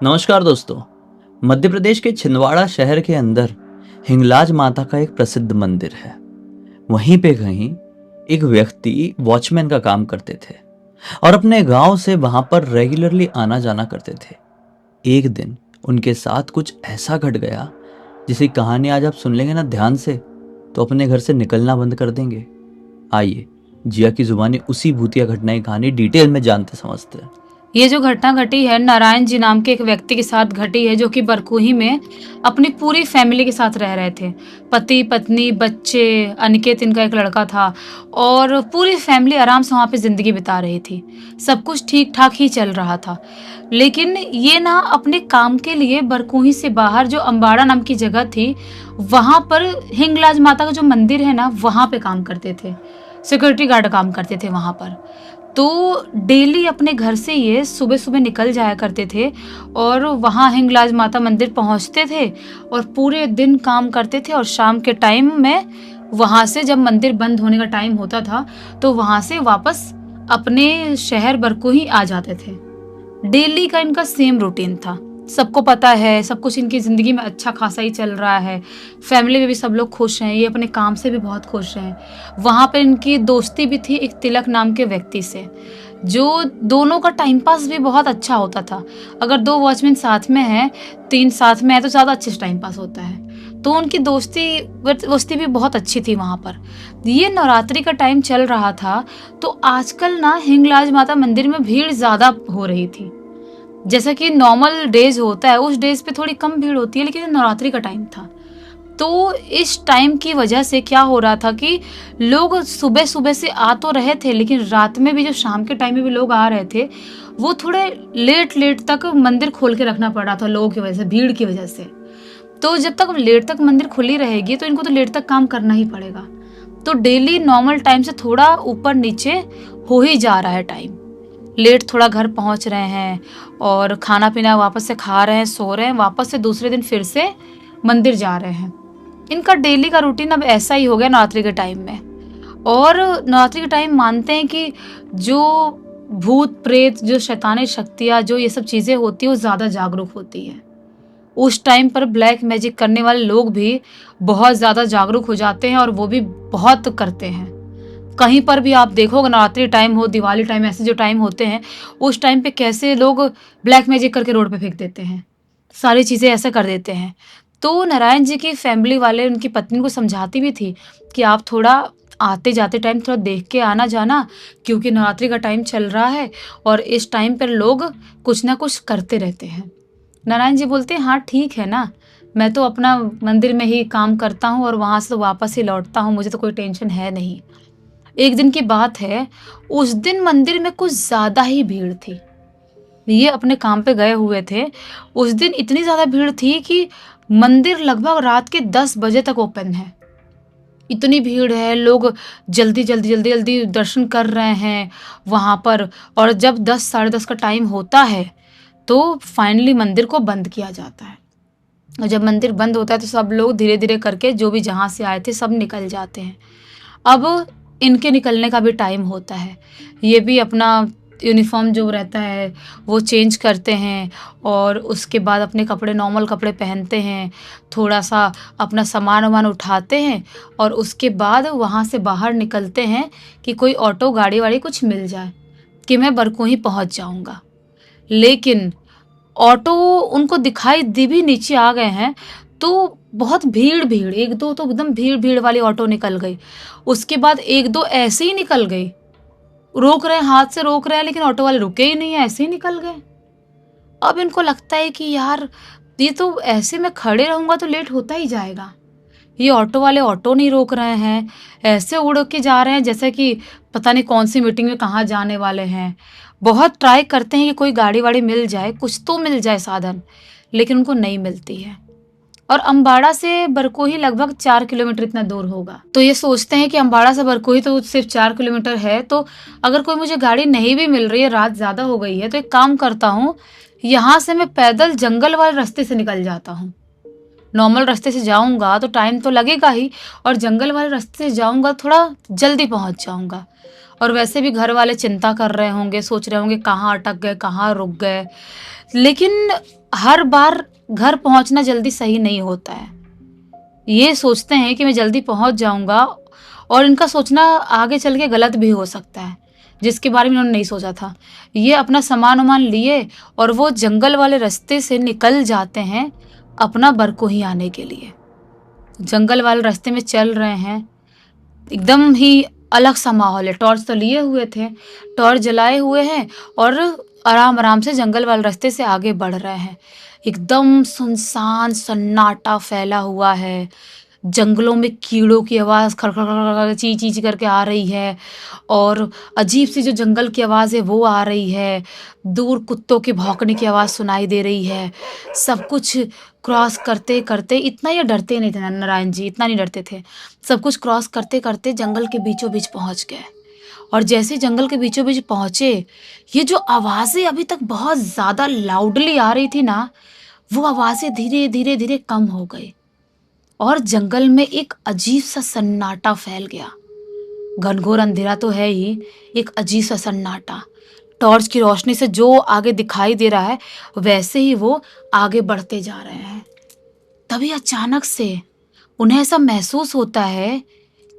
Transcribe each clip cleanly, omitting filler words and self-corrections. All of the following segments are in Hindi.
नमस्कार दोस्तों। मध्य प्रदेश के छिंदवाड़ा शहर के अंदर हिंगलाज माता का एक प्रसिद्ध मंदिर है। वहीं पे कहीं एक व्यक्ति वॉचमैन का काम करते थे और अपने गांव से वहां पर रेगुलरली आना जाना करते थे। एक दिन उनके साथ कुछ ऐसा घट गया जिसकी कहानी आज आप सुन लेंगे ना ध्यान से तो अपने घर से निकलना बंद कर देंगे। आइए जिया की जुबानी उसी भूतिया घटना की कहानी डिटेल में जानते समझते हैं। ये जो घटना घटी है नारायण जी नाम के एक व्यक्ति के साथ घटी है, जो कि बरकुही में अपनी पूरी फैमिली के साथ रह रहे थे। पति पत्नी बच्चे, अनिकेत इनका एक लड़का था और पूरी फैमिली आराम से वहाँ पे जिंदगी बिता रही थी। सब कुछ ठीक ठाक ही चल रहा था। लेकिन ये ना अपने काम के लिए बरकुही से बाहर जो अम्बाड़ा नाम की जगह थी, वहां पर हिंगलाज माता का जो मंदिर है ना, वहां पे काम करते थे। सिक्योरिटी गार्ड काम करते थे वहां पर। तो डेली अपने घर से ये सुबह सुबह निकल जाया करते थे और वहाँ हिंगलाज माता मंदिर पहुँचते थे और पूरे दिन काम करते थे। और शाम के टाइम में वहाँ से जब मंदिर बंद होने का टाइम होता था तो वहाँ से वापस अपने शहर बरकुही आ जाते थे। डेली का इनका सेम रूटीन था। सबको पता है, सब कुछ इनकी ज़िंदगी में अच्छा खासा ही चल रहा है। फैमिली में भी सब लोग खुश हैं, ये अपने काम से भी बहुत खुश हैं। वहाँ पे इनकी दोस्ती भी थी एक तिलक नाम के व्यक्ति से, जो दोनों का टाइम पास भी बहुत अच्छा होता था। अगर 2 वॉचमैन साथ में हैं, 3 साथ में हैं तो ज़्यादा अच्छे से टाइम पास होता है। तो उनकी दोस्ती भी बहुत अच्छी थी वहाँ पर। ये नवरात्रि का टाइम चल रहा था, तो आजकल ना हिंगलाज माता मंदिर में भीड़ ज़्यादा हो रही थी। जैसा कि नॉर्मल डेज होता है, उस डेज पे थोड़ी कम भीड़ होती है, लेकिन नवरात्रि का टाइम था। तो इस टाइम की वजह से क्या हो रहा था कि लोग सुबह सुबह से आ तो रहे थे, लेकिन रात में भी जो शाम के टाइम में भी लोग आ रहे थे, वो थोड़े लेट लेट तक मंदिर खोल के रखना पड़ रहा था लोगों की वजह से, भीड़ की वजह से। तो जब तक लेट तक मंदिर खुली रहेगी तो इनको तो लेट तक काम करना ही पड़ेगा। तो डेली नॉर्मल टाइम से थोड़ा ऊपर नीचे हो ही जा रहा है टाइम। लेट थोड़ा घर पहुंच रहे हैं और खाना पीना वापस से खा रहे हैं, सो रहे हैं, वापस से दूसरे दिन फिर से मंदिर जा रहे हैं। इनका डेली का रूटीन अब ऐसा ही हो गया नवरात्रि के टाइम में। और नवरात्रि के टाइम मानते हैं कि जो भूत प्रेत, जो शैतानी शक्तियाँ, जो ये सब चीज़ें होती है, वो ज़्यादा जागरूक होती है। उस टाइम पर ब्लैक मैजिक करने वाले लोग भी बहुत ज़्यादा जागरूक हो जाते हैं और वो भी बहुत करते हैं। कहीं पर भी आप देखोगे, नवरात्रि टाइम हो, दिवाली टाइम, ऐसे जो टाइम होते हैं, उस टाइम पे कैसे लोग ब्लैक मैजिक करके रोड पे फेंक देते हैं, सारी चीज़ें ऐसे कर देते हैं। तो नारायण जी की फैमिली वाले उनकी पत्नी को समझाती भी थी कि आप थोड़ा आते जाते टाइम थोड़ा देख के आना जाना, क्योंकि नवरात्रि का टाइम चल रहा है और इस टाइम पर लोग कुछ ना कुछ करते रहते हैं। नारायण जी बोलते हैं, हाँ ठीक है ना, मैं तो अपना मंदिर में ही काम करता हूँ और वहां से तो वापस ही लौटता हूँ, मुझे तो कोई टेंशन है नहीं। एक दिन की बात है, उस दिन मंदिर में कुछ ज़्यादा ही भीड़ थी। ये अपने काम पे गए हुए थे। उस दिन इतनी ज़्यादा भीड़ थी कि मंदिर लगभग रात के 10 बजे तक ओपन है। इतनी भीड़ है, लोग जल्दी दर्शन कर रहे हैं वहाँ पर। और जब 10 साढ़े 10 का टाइम होता है, तो फाइनली मंदिर को बंद किया जाता है। और जब मंदिर बंद होता है तो सब लोग धीरे-धीरे करके, जो भी जहाँ से आए थे, सब निकल जाते हैं। अब इनके निकलने का भी टाइम होता है। ये भी अपना यूनिफ़ॉर्म जो रहता है वो चेंज करते हैं और उसके बाद अपने कपड़े, नॉर्मल कपड़े पहनते हैं। थोड़ा-सा अपना सामान-वामान उठाते हैं और उसके बाद वहाँ से बाहर निकलते हैं कि कोई ऑटो, गाड़ी-वाड़ी कुछ मिल जाए कि मैं बरकुही पहुँच जाऊँगा। लेकिन ऑटो उनको दिखाई दी भी, नीचे आ गए हैं तो बहुत भीड़-भीड़, 1-2 तो एकदम भीड़-भीड़ वाली ऑटो निकल गई। उसके बाद 1-2 ऐसे ही निकल गई। रोक रहे हैं, हाथ से रोक रहे हैं, लेकिन ऑटो वाले रुके ही नहीं है, ऐसे ही निकल गए। अब इनको लगता है कि यार, ये तो ऐसे में खड़े रहूँगा तो लेट होता ही जाएगा। ये ऑटो वाले ऑटो नहीं रोक रहे हैं, ऐसे उड़ के जा रहे हैं जैसे कि पता नहीं कौन-सी मीटिंग में कहाँ जाने वाले हैं। बहुत ट्राई करते हैं कि कोई गाड़ी-वाड़ी मिल जाए, कुछ तो मिल जाए साधन, लेकिन उनको नहीं मिलती है। और अम्बाड़ा से बरकोही लगभग 4 किलोमीटर इतना दूर होगा। तो ये सोचते हैं कि अम्बाड़ा से बरकोही तो सिर्फ 4 किलोमीटर है, तो अगर कोई मुझे गाड़ी नहीं भी मिल रही है, रात ज़्यादा हो गई है, तो एक काम करता हूँ, यहाँ से मैं पैदल जंगल वाले रास्ते से निकल जाता हूँ। नॉर्मल रास्ते से जाऊँगा तो टाइम तो लगेगा ही, और जंगल वाले रास्ते से जाऊँगा थोड़ा जल्दी पहुँच जाऊँगा। और वैसे भी घर वाले चिंता कर रहे होंगे, सोच रहे होंगे कहाँ अटक गए, कहाँ रुक गए। लेकिन हर बार घर पहुँचना जल्दी सही नहीं होता है। ये सोचते हैं कि मैं जल्दी पहुँच जाऊँगा और इनका सोचना आगे चल के गलत भी हो सकता है, जिसके बारे में इन्होंने नहीं सोचा था। ये अपना सामान-वामान लिए और वो जंगल वाले रास्ते से निकल जाते हैं अपना बरकोही आने के लिए। जंगल वाले रास्ते में चल रहे हैं, एकदम ही अलग सा माहौल है। टॉर्च तो लिए हुए थे, टॉर्च जलाए हुए हैं और आराम-आराम से जंगल वाले रास्ते से आगे बढ़ रहे हैं। एकदम सुनसान सन्नाटा फैला हुआ है। जंगलों में कीड़ों की आवाज़ खड़-खड़-खड़ ची-ची करके आ रही है और अजीब-सी जो जंगल की आवाज़ है वो आ रही है। दूर कुत्तों के भौंकने की आवाज़ सुनाई दे रही है। सब कुछ क्रॉस करते-करते इतना ये डरते नहीं थे नारायण जी, इतना नहीं डरते थे। सब कुछ क्रॉस करते-करते जंगल के बीचों-बीच पहुँच गए और जैसे ही जंगल के बीचों-बीच पहुँचे, ये जो आवाज़ें अभी तक बहुत ज़्यादा लाउडली आ रही थी ना, वो आवाज़ें धीरे-धीरे कम हो गई और जंगल में एक अजीब-सा सन्नाटा फैल गया। घनघोर अंधेरा तो है ही, एक अजीब-सा सन्नाटा। टॉर्च की रोशनी से जो आगे दिखाई दे रहा है, वैसे ही वो आगे बढ़ते जा रहे हैं। तभी अचानक से उन्हें ऐसा महसूस होता है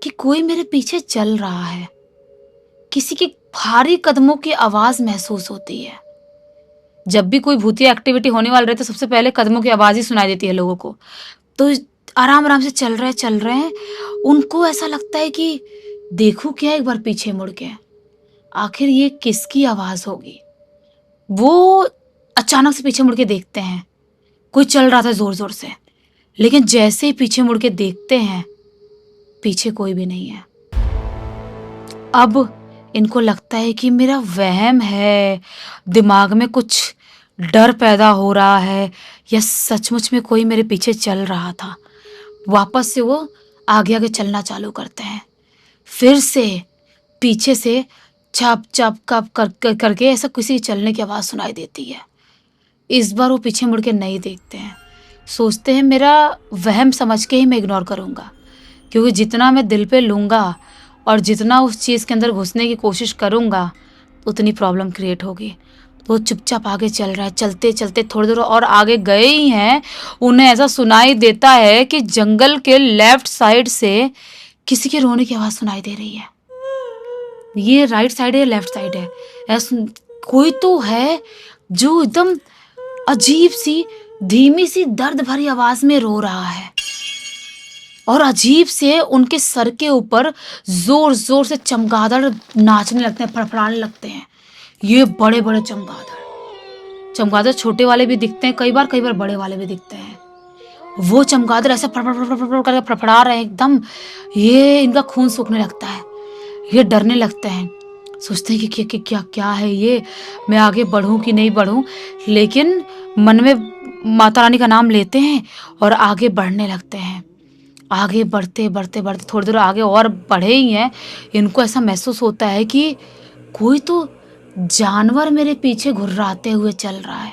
कि कोई मेरे पीछे चल रहा है। किसी के भारी कदमों की आवाज़ महसूस होती है। जब भी कोई भूतिया एक्टिविटी होने वाली रहती है, सबसे पहले कदमों की आवाज़ ही सुनाई देती है लोगों को। तो आराम-आराम से चल रहे हैं। उनको ऐसा लगता है कि देखूँ क्या एक बार पीछे मुड़ के, आखिर ये किसकी आवाज़ होगी? वो अचानक से पीछे मुड़ के देखते हैं, कोई चल रहा था ज़ोर-ज़ोर से। लेकिन जैसे ही पीछे मुड़ के देखते हैं, पीछे कोई भी नहीं है। अब इनको लगता है कि मेरा वहम है, दिमाग में कुछ डर पैदा हो रहा है या सचमुच में कोई मेरे पीछे चल रहा था। वापस से वो आगे-आगे चलना चालू करते हैं। फिर से पीछे से छप छप कप करके ऐसा किसी के चलने की आवाज़ सुनाई देती है। इस बार वो पीछे मुड़ के नहीं देखते हैं। सोचते हैं मेरा वहम समझ के ही मैं इग्नोर करूँगा, क्योंकि जितना मैं दिल पे लूँगा और जितना उस चीज़ के अंदर घुसने की कोशिश करूँगा, उतनी प्रॉब्लम क्रिएट होगी। वो चुपचाप आगे चल रहा है, चलते-चलते थोड़ी दूर और आगे गए ही हैं, उन्हें ऐसा सुनाई देता है कि जंगल के लेफ्ट साइड से किसी के रोने की आवाज़ सुनाई दे रही है। ये राइट साइड है या लेफ्ट साइड है? कोई तो है जो एकदम अजीब-सी, धीमी-सी, दर्द भरी आवाज़ में रो रहा है और अजीब से उनके सर के ऊपर ज़ोर-ज़ोर से चमगादड़ नाचने लगते हैं, फड़फड़ाने लगते हैं। ये बड़े-बड़े चमगादड़ छोटे वाले भी दिखते हैं कई बार बड़े वाले भी दिखते हैं। वो चमगादड़ ऐसे फड़ फड़ फड़ फड़ फड़ करके फड़फड़ा रहे हैं एकदम। ये इनका खून सूखने लगता है, ये डरने लगते हैं, सोचते हैं कि क्या है ये, मैं आगे बढ़ूं कि नहीं बढ़ूं। लेकिन मन में माता रानी का नाम लेते हैं और आगे बढ़ने लगते हैं। आगे बढ़ते थोड़ी दूर आगे और बढ़े ही हैं, इनको ऐसा महसूस होता है कि कोई तो जानवर मेरे पीछे घुर्राते हुए चल रहा है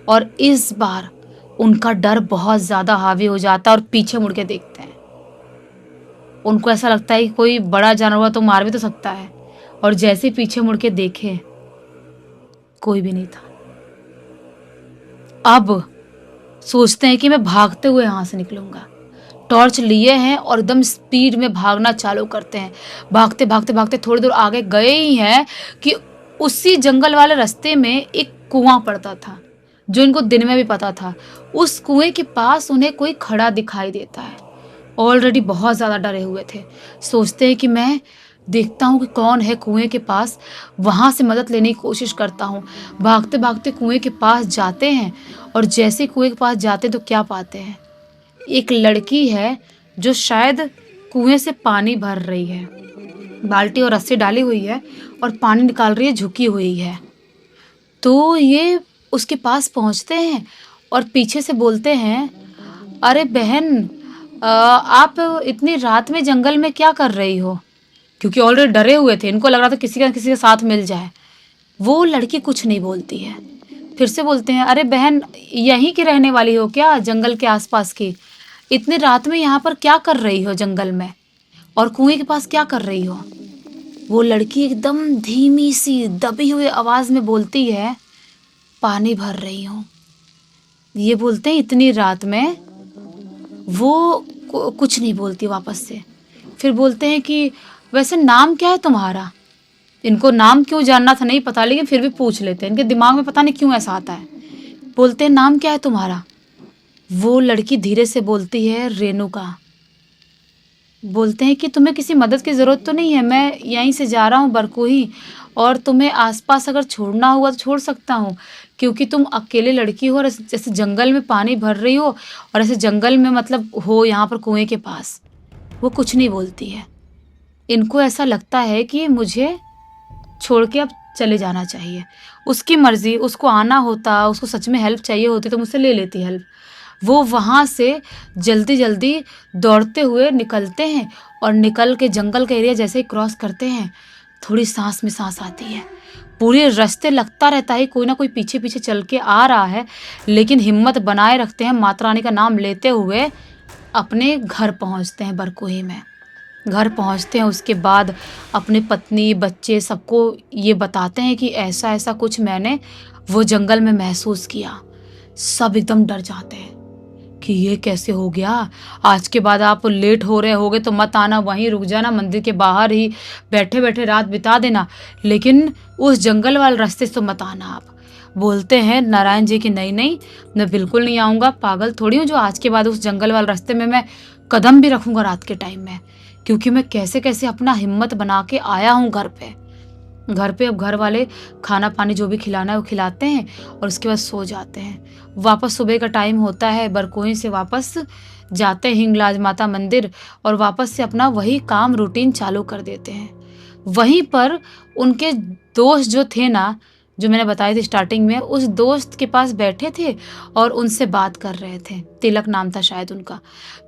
और इस बार उनका डर बहुत ज़्यादा हावी हो जाता है और पीछे मुड़ के देखते हैं। उनको ऐसा लगता है कि कोई बड़ा जानवर तो मार भी तो सकता है और जैसे पीछे मुड़ के देखे, कोई भी नहीं था। अब सोचते हैं कि मैं भागते हुए यहाँ से निकलूंगा। टॉर्च लिए हैं और एकदम स्पीड में भागना चालू करते हैं। भागते थोड़ी दूर आगे गए ही हैं कि उसी जंगल वाले रास्ते में एक कुआं पड़ता था, जो इनको दिन में भी पता था। उस कुएं के पास उन्हें कोई खड़ा दिखाई देता है। ऑलरेडी बहुत ज़्यादा डरे हुए थे। सोचते हैं कि मैं देखता हूँ कि कौन है कुएं के पास, वहाँ से मदद लेने की कोशिश करता हूँ। भागते कुएं के पास जाते हैं और जैसे कुएं के पास जाते तो क्या पाते हैं, एक लड़की है जो शायद कुएं से पानी भर रही है। बाल्टी और रस्सी डाली हुई है और पानी निकाल रही है, झुकी हुई है। तो ये उसके पास पहुंचते हैं और पीछे से बोलते हैं, अरे बहन, आप इतनी रात में जंगल में क्या कर रही हो? क्योंकि ऑलरेडी डरे हुए थे, इनको लग रहा था किसी के साथ मिल जाए। वो लड़की कुछ नहीं बोलती है। फिर से बोलते हैं, अरे बहन, यहीं की रहने वाली हो क्या, जंगल के आसपास की? इतनी रात में यहाँ पर क्या कर रही हो जंगल में, और कुएं के पास क्या कर रही हो? वो लड़की एकदम धीमी सी दबी हुई आवाज में बोलती है, पानी भर रही हूँ। ये बोलते हैं इतनी रात में वो कुछ नहीं बोलती वापस से। फिर बोलते हैं कि वैसे नाम क्या है तुम्हारा? इनको नाम क्यों जानना था नहीं पता, लेकिन फिर भी पूछ लेते हैं। इनके दिमाग में पता नहीं क्यों ऐसा आता है। बोलते हैं नाम क्या है तुम्हारा? वो लड़की धीरे से बोलती है, रेणुका। बोलते हैं कि तुम्हें किसी मदद की ज़रूरत तो नहीं है, मैं यहीं से जा रहा हूँ बरकोही, और तुम्हें आसपास अगर छोड़ना हुआ तो छोड़ सकता हूँ, क्योंकि तुम अकेले लड़की हो और जैसे जंगल में पानी भर रही हो, और ऐसे जंगल में मतलब हो यहाँ पर कुएं के पास। वो कुछ नहीं बोलती है। इनको ऐसा लगता है कि मुझे छोड़ के अब चले जाना चाहिए। उसकी मर्जी, उसको आना होता, उसको सच में हेल्प चाहिए होती तो मुझसे ले लेती हेल्प। वो वहाँ से जल्दी जल्दी दौड़ते हुए निकलते हैं, और निकल के जंगल का एरिया जैसे ही क्रॉस करते हैं, थोड़ी सांस में सांस आती है। पूरे रास्ते लगता रहता है कोई ना कोई पीछे पीछे चल के आ रहा है, लेकिन हिम्मत बनाए रखते हैं, माता रानी का नाम लेते हुए अपने घर पहुँचते हैं बरकोही में। घर पहुँचते हैं, उसके बाद अपनी पत्नी, बच्चे सबको ये बताते हैं कि ऐसा ऐसा कुछ मैंने वो जंगल में महसूस किया। सब एकदम डर जाते हैं कि ये कैसे हो गया? आज के बाद आप लेट हो रहे होगे तो मत आना, वहीं रुक जाना, मंदिर के बाहर ही बैठे बैठे रात बिता देना, लेकिन उस जंगल वाले रास्ते से तो मत आना आप। बोलते हैं नारायण जी कि नहीं नहीं, मैं बिल्कुल नहीं आऊँगा, पागल थोड़ी हूँ जो आज के बाद उस जंगल वाले रास्ते में मैं कदम भी रखूँगा रात के टाइम में, क्योंकि मैं कैसे कैसे अपना हिम्मत बना के आया हूँ घर पे। अब घर वाले खाना पानी जो भी खिलाना है वो खिलाते हैं, और उसके बाद सो जाते हैं। वापस सुबह का टाइम होता है, बरकोही से वापस जाते हैं हिंगलाज माता मंदिर, और वापस से अपना वही काम रूटीन चालू कर देते हैं। वहीं पर उनके दोस्त जो थे ना, जो मैंने बताए थे स्टार्टिंग में, उस दोस्त के पास बैठे थे और उनसे बात कर रहे थे। तिलक नाम था शायद उनका।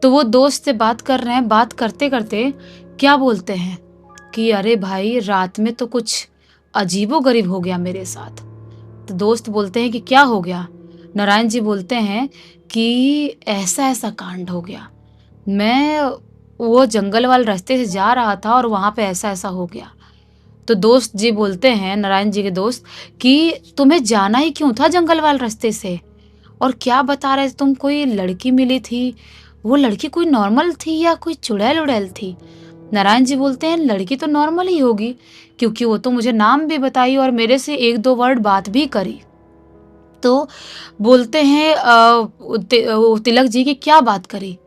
तो वो दोस्त से बात कर रहे हैं, बात करते करते क्या बोलते हैं कि अरे भाई, रात में तो कुछ अजीबोगरीब हो गया मेरे साथ। तो दोस्त बोलते हैं कि क्या हो गया? नारायण जी बोलते हैं कि ऐसा ऐसा कांड हो गया, मैं वो जंगल वाले रास्ते से जा रहा था और वहां पे ऐसा ऐसा हो गया। तो दोस्त जी बोलते हैं, नारायण जी के दोस्त, कि तुम्हें जाना ही क्यों था जंगल वाले रास्ते से? और क्या बता रहे थे तुम, कोई लड़की मिली थी, वो लड़की कोई नॉर्मल थी या कोई चुड़ैल उड़ैल थी? नारायण जी बोलते हैं लड़की तो नॉर्मल ही होगी, क्योंकि वो तो मुझे नाम भी बताई और मेरे से एक दो वर्ड बात भी करी। तो बोलते हैं तिलक जी की क्या बात करी?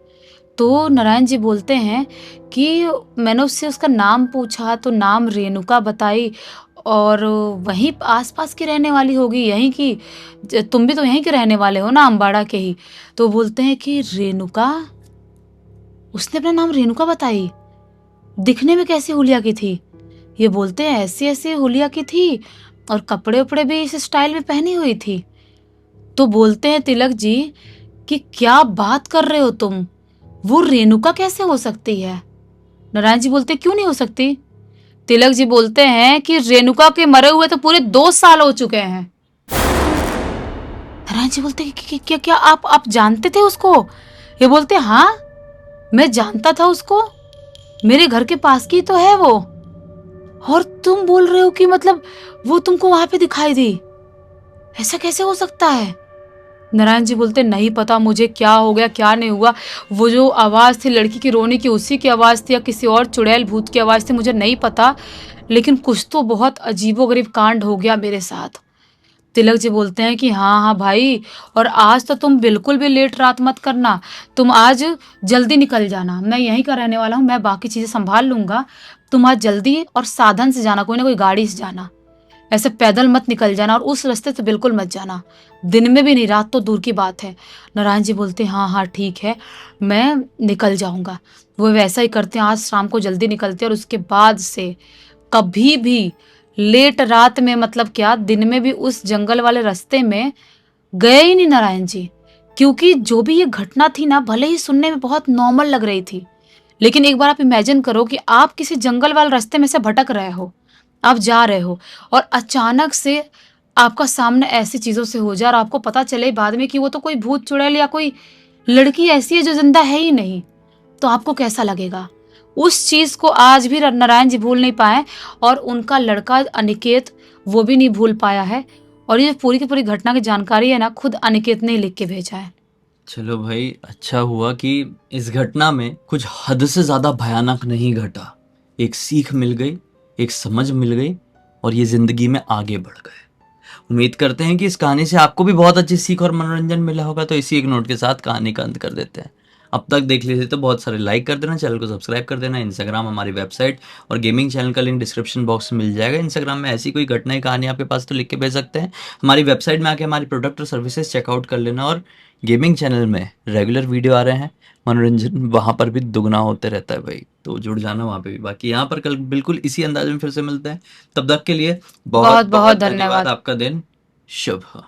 तो नारायण जी बोलते हैं कि मैंने उससे उसका नाम पूछा तो नाम रेणुका बताई, और वहीं आसपास की रहने वाली होगी, यहीं की। तुम भी तो यहीं के रहने वाले हो ना, अम्बाड़ा के ही। तो बोलते हैं कि रेणुका, उसने अपना नाम रेणुका बताई, दिखने में कैसी हुलिया की थी? ये बोलते हैं ऐसी ऐसी हुलिया की थी, और कपड़े उपड़े भी इस स्टाइल में पहनी हुई थी। तो बोलते हैं तिलक जी कि क्या बात कर रहे हो तुम, वो रेणुका कैसे हो सकती है? नारायण जी बोलते क्यों नहीं हो सकती? तिलक जी बोलते हैं कि रेणुका के मरे हुए तो पूरे 2 साल हो चुके हैं। नारायण जी बोलते कि क्या क्या आप जानते थे उसको? ये बोलते हाँ, मैं जानता था उसको, मेरे घर के पास की तो है वो। और तुम बोल रहे हो कि मतलब वो तुमको वहां पे दिखाई दी? ऐसा कैसे हो सकता है? नारायण जी बोलते नहीं पता मुझे क्या हो गया क्या नहीं हुआ, वो जो आवाज थी लड़की की रोने की, उसी की आवाज थी या किसी और चुड़ैल भूत की आवाज थी, मुझे नहीं पता, लेकिन कुछ तो बहुत अजीबोगरीब कांड हो गया मेरे साथ। तिलक जी बोलते हैं कि हाँ हाँ भाई, और आज तो तुम बिल्कुल भी लेट रात मत करना, तुम आज जल्दी निकल जाना, मैं यहीं का रहने वाला हूँ, मैं बाकी चीजें संभाल लूंगा। तुम आज जल्दी और साधन से जाना, कोई ना कोई गाड़ी से जाना, ऐसे पैदल मत निकल जाना, और उस रास्ते से बिल्कुल मत जाना, दिन में भी नहीं, रात तो दूर की बात है। नारायण जी बोलते हैं हाँ हाँ ठीक है, मैं निकल जाऊंगा। वो वैसा ही करते हैं, आज शाम को जल्दी निकलते हैं, और उसके बाद से कभी भी लेट रात में, मतलब क्या दिन में भी, उस जंगल वाले रास्ते में गए ही नहीं नारायण जी। क्योंकि जो भी ये घटना थी ना, भले ही सुनने में बहुत नॉर्मल लग रही थी, लेकिन एक बार आप इमेजिन करो कि आप किसी जंगल वाले रास्ते में से भटक रहे हो, आप जा रहे हो, और अचानक से आपका सामने ऐसी चीजों से हो जाए, और आपको पता चले बाद में कि वो तो कोई भूत चुड़ैल या कोई लड़की ऐसी है जो जिंदा है ही नहीं, तो आपको कैसा लगेगा? उस चीज़ को आज भी नारायण जी भूल नहीं पाए और उनका लड़का अनिकेत वो भी नहीं भूल पाया है। और ये पूरी की पूरी घटना की जानकारी है ना, खुद अनिकेत ने ही लिख के भेजा है। चलो भाई, अच्छा हुआ कि इस घटना में कुछ हद से ज़्यादा भयानक नहीं घटा। एक सीख मिल गई, एक समझ मिल गई और ये ज़िंदगी में आगे बढ़ गए। उम्मीद करते हैं कि इस कहानी से आपको भी बहुत अच्छी सीख और मनोरंजन मिला होगा। तो इसी एक नोट के साथ कहानी का अंत कर देते हैं। अब तक देख लीजिए तो बहुत सारे लाइक कर देना, चैनल को सब्सक्राइब कर देना। इंस्टाग्राम, हमारी वेबसाइट और गेमिंग चैनल का लिंक डिस्क्रिप्शन बॉक्स में मिल जाएगा। इंस्टाग्राम में ऐसी कोई घटना या कहानी आपके पास तो लिख के भेज सकते हैं। हमारी वेबसाइट में आके हमारी प्रोडक्ट और सर्विसेज चेकआउट कर लेना। और गेमिंग चैनल में रेगुलर वीडियो आ रहे हैं, मनोरंजन वहाँ पर भी दुगना होते रहता है भाई, तो जुड़ जाना वहाँ पे भी। बाकी यहाँ पर कल बिल्कुल इसी अंदाज में फिर से मिलते हैं। तब तक के लिए बहुत बहुत बहुत बहुत धन्यवाद। धन्यवाद। आपका दिन शुभ हो।